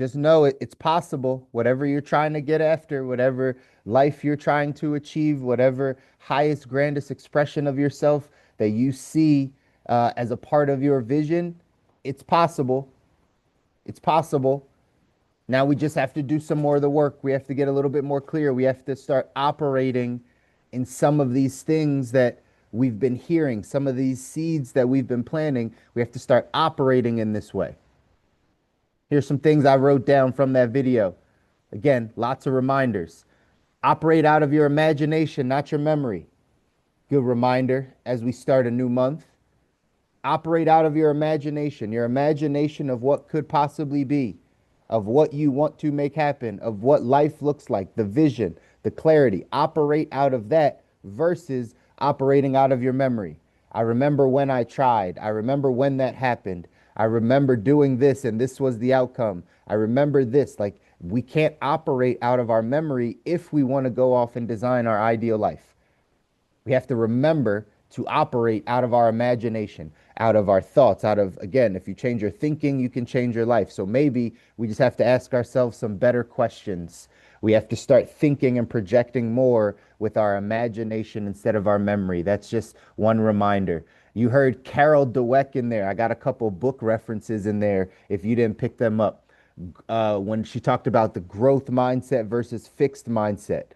Just know it's possible. Whatever you're trying to get after, whatever life you're trying to achieve, whatever highest, grandest expression of yourself that you see as a part of your vision, it's possible. It's possible. Now we just have to do some more of the work. We have to get a little bit more clear. We have to start operating in some of these things that we've been hearing, some of these seeds that we've been planting. We have to start operating in this way. Here's some things I wrote down from that video. Again, lots of reminders. Operate out of your imagination, not your memory. Good reminder as we start a new month. Operate out of your imagination of what could possibly be, of what you want to make happen, of what life looks like, the vision, the clarity. Operate out of that versus operating out of your memory. I remember when I tried. I remember when that happened. I remember doing this and this was the outcome. I remember this. Like, we can't operate out of our memory if we want to go off and design our ideal life. We have to remember to operate out of our imagination, out of our thoughts, out of, again, if you change your thinking, you can change your life. So maybe we just have to ask ourselves some better questions. We have to start thinking and projecting more with our imagination instead of our memory. That's just one reminder. You heard Carol Dweck in there. I got a couple book references in there if you didn't pick them up. When she talked about the growth mindset versus fixed mindset.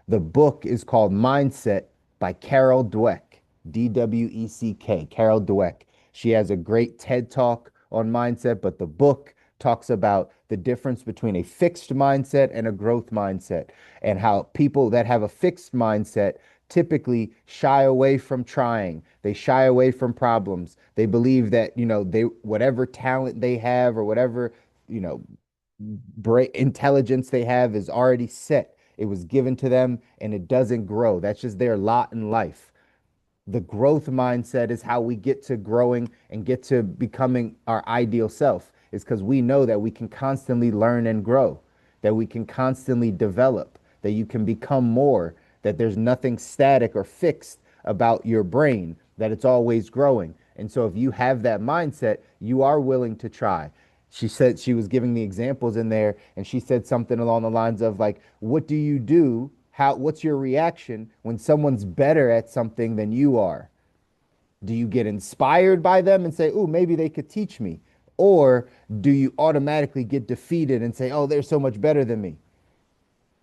The book is called Mindset by Carol Dweck, Dweck, Carol Dweck. She has a great TED talk on mindset, but the book talks about the difference between a fixed mindset and a growth mindset, and how people that have a fixed mindset typically shy away from trying. They shy away from problems. They believe that, they whatever talent they have or whatever, you know, intelligence they have is already set. It was given to them and it doesn't grow. That's just their lot in life. The growth mindset is how we get to growing and get to becoming our ideal self, is because we know that we can constantly learn and grow, that we can constantly develop, that you can become more, that there's nothing static or fixed about your brain, that it's always growing. And so if you have that mindset, you are willing to try. She said, she was giving the examples in there, and she said something along the lines of like, what do you do? What's your reaction when someone's better at something than you are? Do you get inspired by them and say, oh, maybe they could teach me? Or do you automatically get defeated and say, oh, they're so much better than me?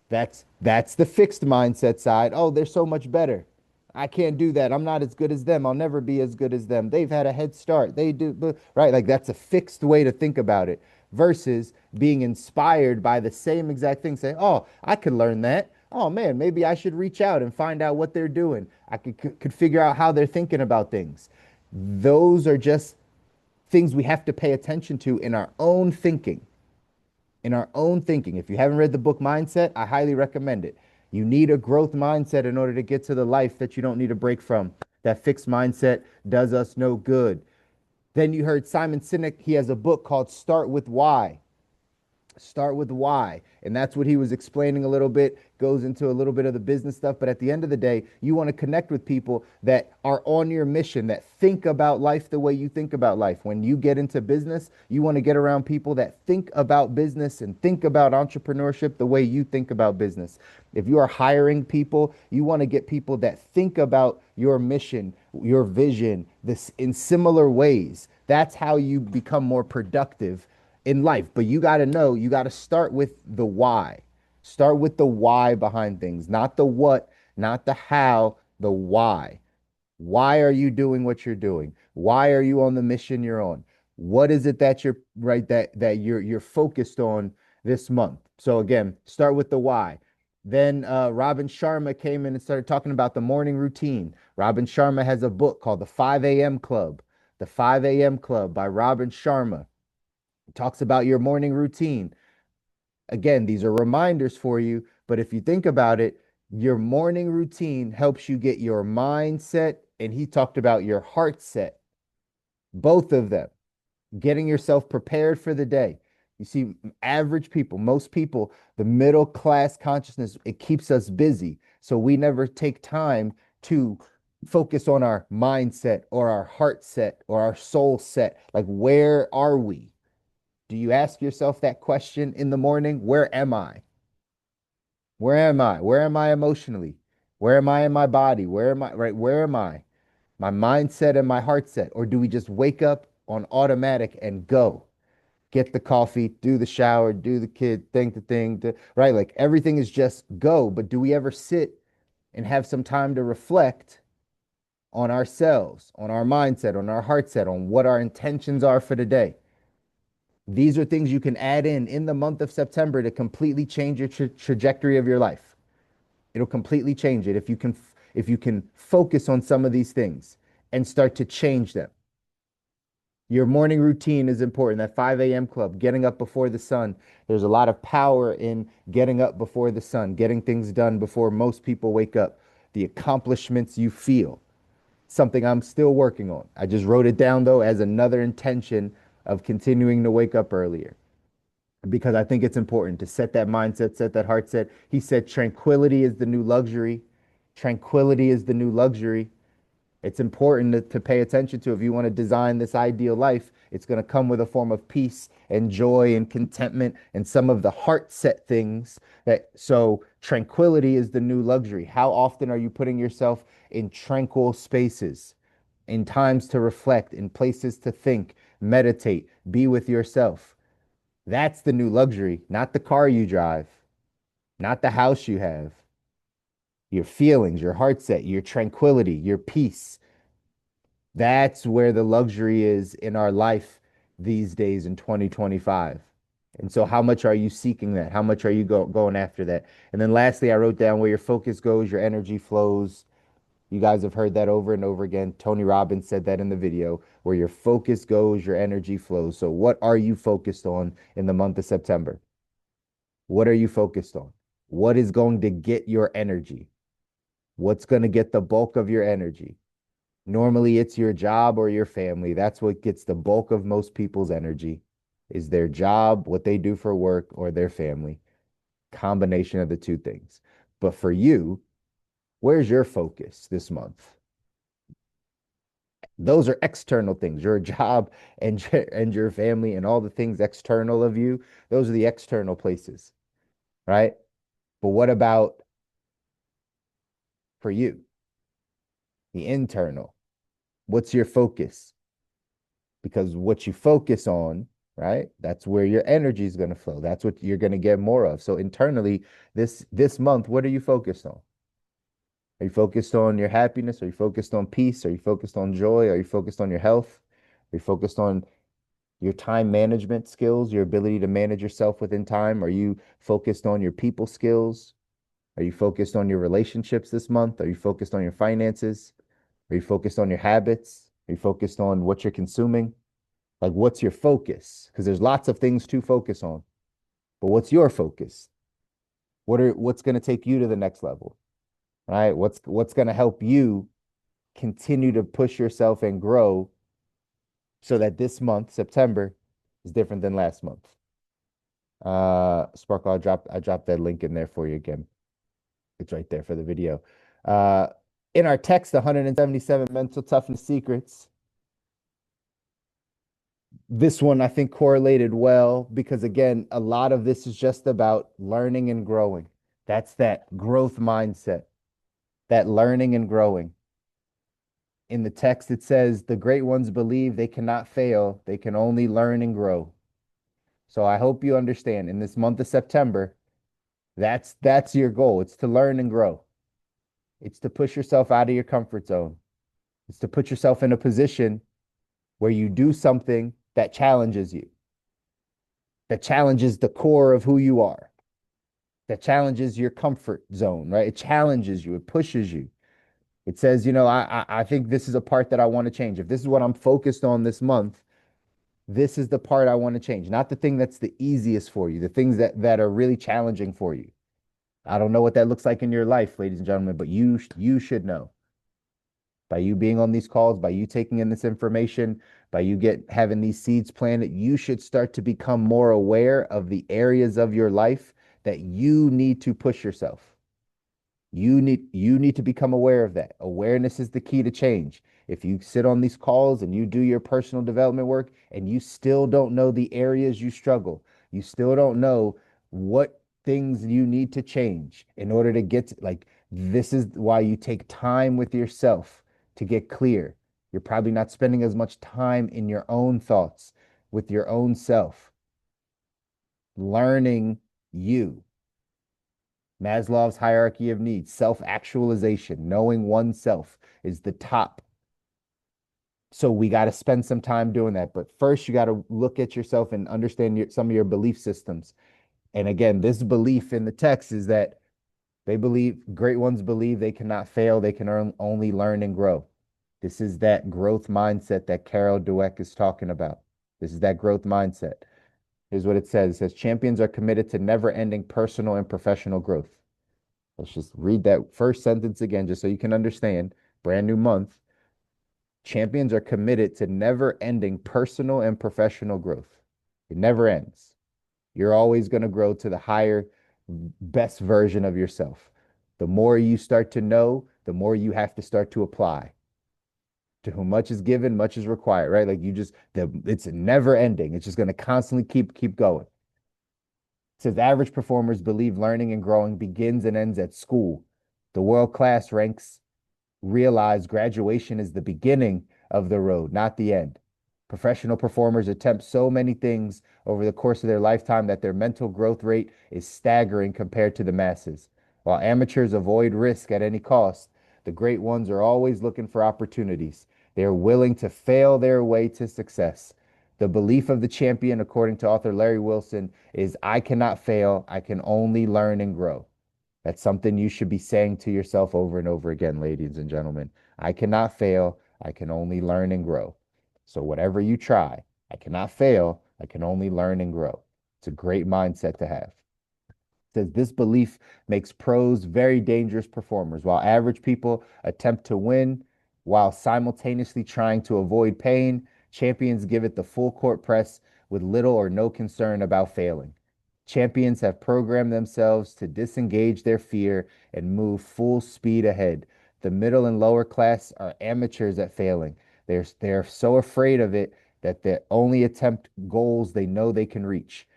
That's the fixed mindset side. Oh, they're so much better. I can't do that. I'm not as good as them. I'll never be as good as them. They've had a head start. They do, right? Like, that's a fixed way to think about it versus being inspired by the same exact thing. Say, oh, I could learn that. Oh man, maybe I should reach out and find out what they're doing. I could figure out how they're thinking about things. Those are just things we have to pay attention to in our own thinking. In our own thinking. If you haven't read the book Mindset, I highly recommend it. You need a growth mindset in order to get to the life that you don't need a break from. That fixed mindset does us no good. Then you heard Simon Sinek, he has a book called Start with Why. Start with why. And that's what he was explaining a little bit, goes into a little bit of the business stuff. But at the end of the day, you want to connect with people that are on your mission, that think about life the way you think about life. When you get into business, you want to get around people that think about business and think about entrepreneurship the way you think about business. If you are hiring people, you want to get people that think about your mission, your vision, this in similar ways. That's how you become more productive in life. But you got to know, you got to start with the why. Start with the why behind things, not the what, not the how, the why. Why are you doing what you're doing? Why are you on the mission you're on? What is it that you're right that you're focused on this month? So again, start with the why. Then Robin Sharma came in and started talking about the morning routine. Robin Sharma has a book called The 5 a.m. Club. The 5 a.m. Club by Robin Sharma. It talks about your morning routine. Again, these are reminders for you, but if you think about it, your morning routine helps you get your mindset, and he talked about your heart set, both of them, getting yourself prepared for the day. You see, average people, most people, the middle class consciousness, it keeps us busy. So we never take time to focus on our mindset or our heart set or our soul set. Like, where are we? Do you ask yourself that question in the morning? Where am I? Where am I? Where am I emotionally? Where am I in my body? Where am I? Right? Where am I? My mindset and my heart set? Or do we just wake up on automatic and go? Get the coffee, do the shower, do the kid, think the thing, right? Like everything is just go. But do we ever sit and have some time to reflect on ourselves, on our mindset, on our heart set, on what our intentions are for the day? These are things you can add in the month of September to completely change your trajectory of your life. It'll completely change it if you can focus on some of these things and start to change them. Your morning routine is important. That 5 a.m. club, getting up before the sun. There's a lot of power in getting up before the sun, getting things done before most people wake up. The accomplishments you feel, something I'm still working on. I just wrote it down though as another intention of continuing to wake up earlier because I think it's important to set that mindset, set that heart set. He said tranquility is the new luxury. Tranquility is the new luxury. It's important to pay attention to. If you want to design this ideal life, it's going to come with a form of peace and joy and contentment and some of the heart set things that so tranquility is the new luxury. How often are you putting yourself in tranquil spaces, in times to reflect, in places to think, meditate, be with yourself? That's the new luxury, not the car you drive, not the house you have. Your feelings, your heart set, your tranquility, your peace. That's where the luxury is in our life these days in 2025. And so, how much are you seeking that? How much are you going after that? And then, lastly, I wrote down where your focus goes, your energy flows. You guys have heard that over and over again. Tony Robbins said that in the video where your focus goes, your energy flows. So, what are you focused on in the month of September? What are you focused on? What is going to get your energy? What's going to get the bulk of your energy? Normally, it's your job or your family. That's what gets the bulk of most people's energy is their job, what they do for work, or their family. Combination of the two things. But for you, where's your focus this month? Those are external things. Your job and your family and all the things external of you. Those are the external places, right? But what about for you? The internal. What's your focus? Because what you focus on, right? That's where your energy is going to flow. That's what you're going to get more of. So internally, this month, what are you focused on? Are you focused on your happiness? Are you focused on peace? Are you focused on joy? Are you focused on your health? Are you focused on your time management skills, your ability to manage yourself within time? Are you focused on your people skills? Are you focused on your relationships this month? Are you focused on your finances? Are you focused on your habits? Are you focused on what you're consuming? Like, what's your focus? Because there's lots of things to focus on, but what's your focus? What's going to take you to the next level, right? What's going to help you continue to push yourself and grow so that this month, September, is different than last month. Sparkle, I dropped that link in there for you again. It's right there for the video. Uh, in our text, 177 mental toughness secrets. This one I think correlated well because again, a lot of this is just about learning and growing. That's that growth mindset, that learning and growing. In the text, it says, the great ones believe they cannot fail, they can only learn and grow. So I hope you understand in this month of September, that's your goal. It's to learn and grow. It's to push yourself out of your comfort zone. It's to put yourself in a position where you do something that challenges you, that challenges the core of who you are, that challenges your comfort zone, right? It challenges you, it pushes you. It says, I think this is a part that I want to change. If this is what I'm focused on this month, this is the part I want to change, not the thing that's the easiest for you, the things that are really challenging for you. I don't know what that looks like in your life, ladies and gentlemen, but you should know by you being on these calls, by you taking in this information, by you having these seeds planted, you should start to become more aware of the areas of your life that you need to push yourself. You need to become aware of that. Awareness is the key to change. If you sit on these calls and you do your personal development work and you still don't know the areas you struggle, you still don't know what things you need to change in order to get to, like, this is why you take time with yourself to get clear. You're probably not spending as much time in your own thoughts with your own self, learning you. Maslow's hierarchy of needs, self actualization, knowing oneself is the top. So we got to spend some time doing that. But first, you got to look at yourself and understand some of your belief systems. And again, this belief in the text is that they believe, great ones believe they cannot fail, they can only learn and grow. This is that growth mindset that Carol Dweck is talking about. This is that growth mindset. Here's what it says. It says champions are committed to never-ending personal and professional growth. Let's just read that first sentence again, just so you can understand. Brand new month. Champions are committed to never-ending personal and professional growth. It never ends. You're always going to grow to the higher, best version of yourself. The more you start to know, the more you have to start to apply. To whom much is given, much is required, right? Like it's never ending. It's just going to constantly keep going. It says average performers believe learning and growing begins and ends at school. The world class ranks realize graduation is the beginning of the road, not the end. Professional performers attempt so many things over the course of their lifetime that their mental growth rate is staggering compared to the masses. While amateurs avoid risk at any cost, the great ones are always looking for opportunities. They are willing to fail their way to success. The belief of the champion, according to author Larry Wilson, is I cannot fail, I can only learn and grow. That's something you should be saying to yourself over and over again, ladies and gentlemen. I cannot fail. I can only learn and grow. So, whatever you try, I cannot fail. I can only learn and grow. It's a great mindset to have. It says this belief makes pros very dangerous performers, while average people attempt to win while simultaneously trying to avoid pain. Champions give it the full court press with little or no concern about failing. Champions have programmed themselves to disengage their fear and move full speed ahead. The middle and lower class are amateurs at failing. They're so afraid of it that they only attempt goals they know they can reach.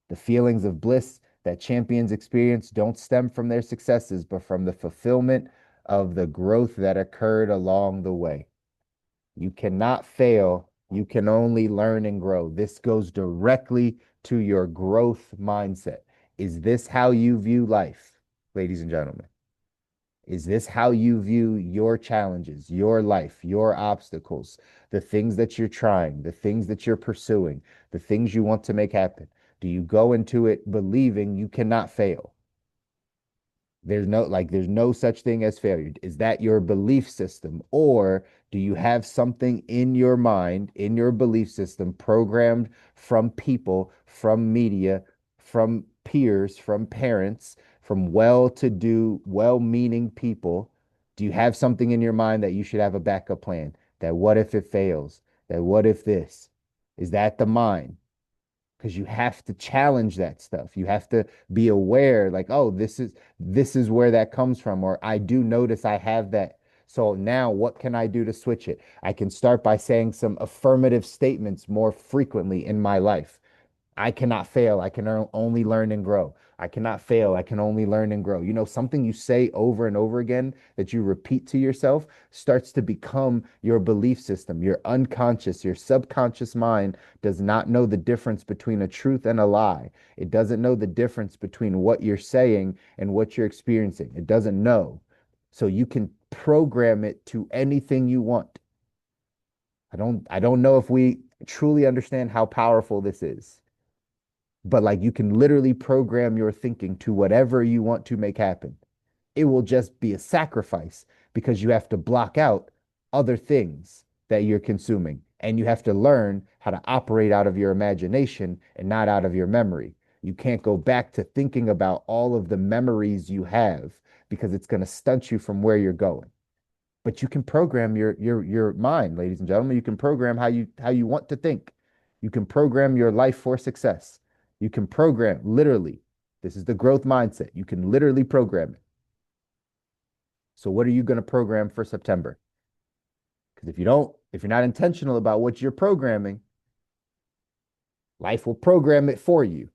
The feelings of bliss that champions experience don't stem from their successes, but from the fulfillment of the growth that occurred along the way. You cannot fail. You can only learn and grow. This goes directly to your growth mindset. Is this how you view life, ladies and gentlemen? Is this how you view your challenges, your life, your obstacles, the things that you're trying, the things that you're pursuing, the things you want to make happen? Do you go into it believing you cannot fail? There's no such thing as failure. Is that your belief system? Or do you have something in your mind, in your belief system, programmed from people, from media, from peers, from parents, from well-to-do, well-meaning people? Do you have something in your mind that you should have a backup plan? That what if it fails? That what if this? Is that the mind? Because you have to challenge that stuff. You have to be aware, like, oh, this is where that comes from, or I do notice I have that. So now what can I do to switch it? I can start by saying some affirmative statements more frequently in my life. I cannot fail. I can only learn and grow. I cannot fail. I can only learn and grow. Something you say over and over again that you repeat to yourself starts to become your belief system. Your unconscious, your subconscious mind does not know the difference between a truth and a lie. It doesn't know the difference between what you're saying and what you're experiencing. It doesn't know. So you can program it to anything you want. I don't know if we truly understand how powerful this is. But like you can literally program your thinking to whatever you want to make happen. It will just be a sacrifice because you have to block out other things that you're consuming. And you have to learn how to operate out of your imagination and not out of your memory. You can't go back to thinking about all of the memories you have because it's going to stunt you from where you're going. But you can program your mind, ladies and gentlemen. You can program how you want to think. You can program your life for success. You can program literally. This is the growth mindset. You can literally program it. So what are you going to program for September? Because if you're not intentional about what you're programming, life will program it for you.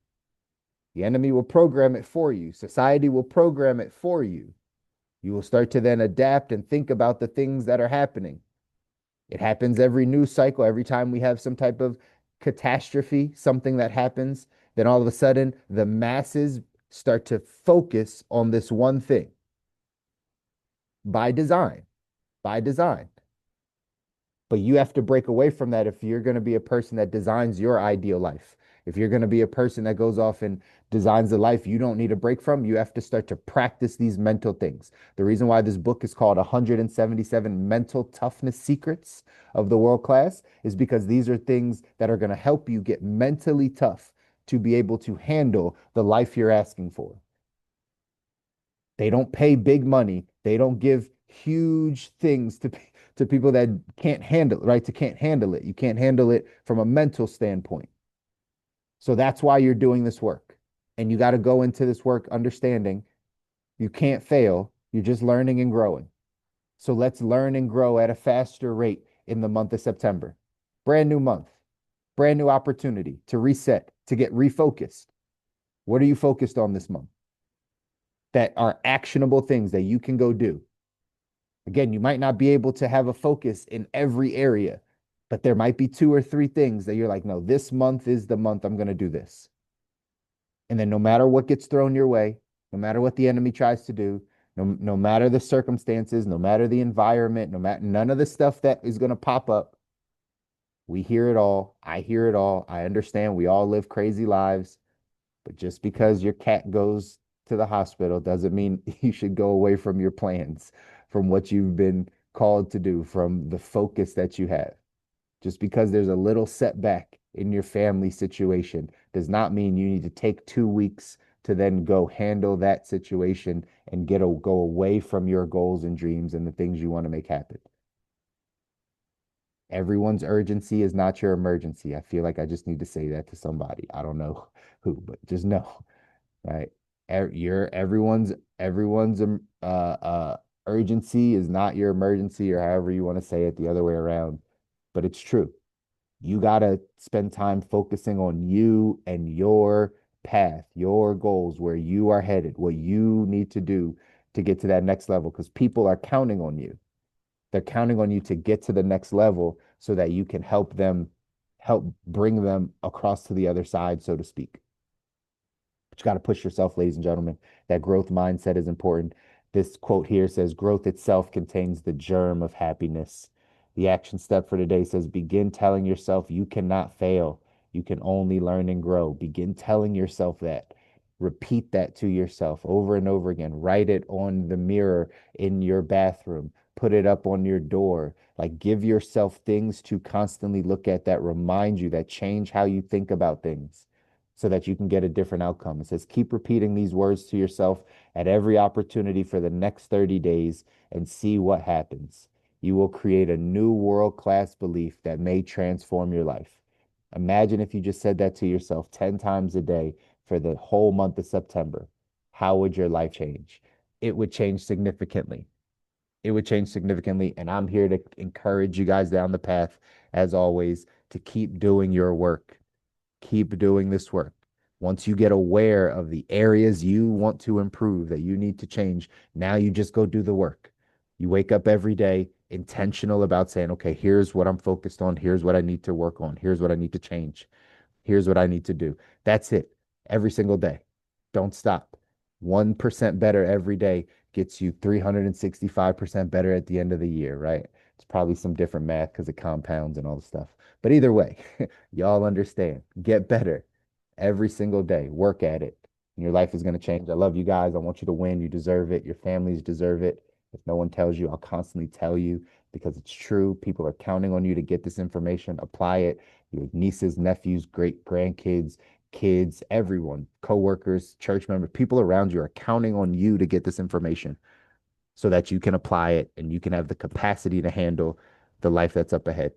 The enemy will program it for you. Society will program it for you. You will start to then adapt and think about the things that are happening. It happens every news cycle, every time we have some type of catastrophe, something that happens, then all of a sudden the masses start to focus on this one thing by design, by design. But you have to break away from that if you're going to be a person that designs your ideal life. If you're going to be a person that goes off and designs a life you don't need a break from, you have to start to practice these mental things. The reason why this book is called 177 Mental Toughness Secrets of the World Class is because these are things that are going to help you get mentally tough to be able to handle the life you're asking for. They don't pay big money. They don't give huge things to people that can't handle it, right? To can't handle it. You can't handle it from a mental standpoint. So that's why you're doing this work. And you got to go into this work understanding you can't fail. You're just learning and growing. So let's learn and grow at a faster rate in the month of September. Brand new month, brand new opportunity to reset, to get refocused. What are you focused on this month? That are actionable things that you can go do. Again, you might not be able to have a focus in every area, but there might be two or three things that you're like, no, this month is the month I'm going to do this. And then no matter what gets thrown your way, no matter what the enemy tries to do, no matter the circumstances, no matter the environment, no matter none of the stuff that is going to pop up, we hear it all. I hear it all. I understand we all live crazy lives. But just because your cat goes to the hospital doesn't mean you should go away from your plans, from what you've been called to do, from the focus that you have. Just because there's a little setback in your family situation does not mean you need to take 2 weeks to then go handle that situation and go away from your goals and dreams and the things you want to make happen. Everyone's urgency is not your emergency. I feel like I just need to say that to somebody. I don't know who, but just know, right? Everyone's urgency is not your emergency, or however you want to say it, the other way around. But it's true. You got to spend time focusing on you and your path, your goals, where you are headed, what you need to do to get to that next level, because people are counting on you. They're counting on you to get to the next level so that you can help bring them across to the other side, so to speak. But you got to push yourself, ladies and gentlemen. That growth mindset is important. This quote here says, growth itself contains the germ of happiness. The action step for today says, begin telling yourself you cannot fail. You can only learn and grow. Begin telling yourself that. Repeat that to yourself over and over again. Write it on the mirror in your bathroom. Put it up on your door. Like, give yourself things to constantly look at that remind you, that change how you think about things so that you can get a different outcome. It says, keep repeating these words to yourself at every opportunity for the next 30 days and see what happens. You will create a new world-class belief that may transform your life. Imagine if you just said that to yourself 10 times a day for the whole month of September. How would your life change? It would change significantly. It would change significantly. And I'm here to encourage you guys down the path, as always, to keep doing your work. Keep doing this work. Once you get aware of the areas you want to improve, that you need to change, now you just go do the work. You wake up every day intentional about saying, okay, here's what I'm focused on. Here's what I need to work on. Here's what I need to change. Here's what I need to do. That's it. Every single day. Don't stop. 1% better every day gets you 365% better at the end of the year, right? It's probably some different math because it compounds and all the stuff. But either way, y'all understand. Get better every single day. Work at it. And your life is going to change. I love you guys. I want you to win. You deserve it. Your families deserve it. If no one tells you, I'll constantly tell you because it's true. People are counting on you to get this information. Apply it. Your nieces, nephews, great grandkids, kids, everyone, coworkers, church members, people around you are counting on you to get this information so that you can apply it and you can have the capacity to handle the life that's up ahead.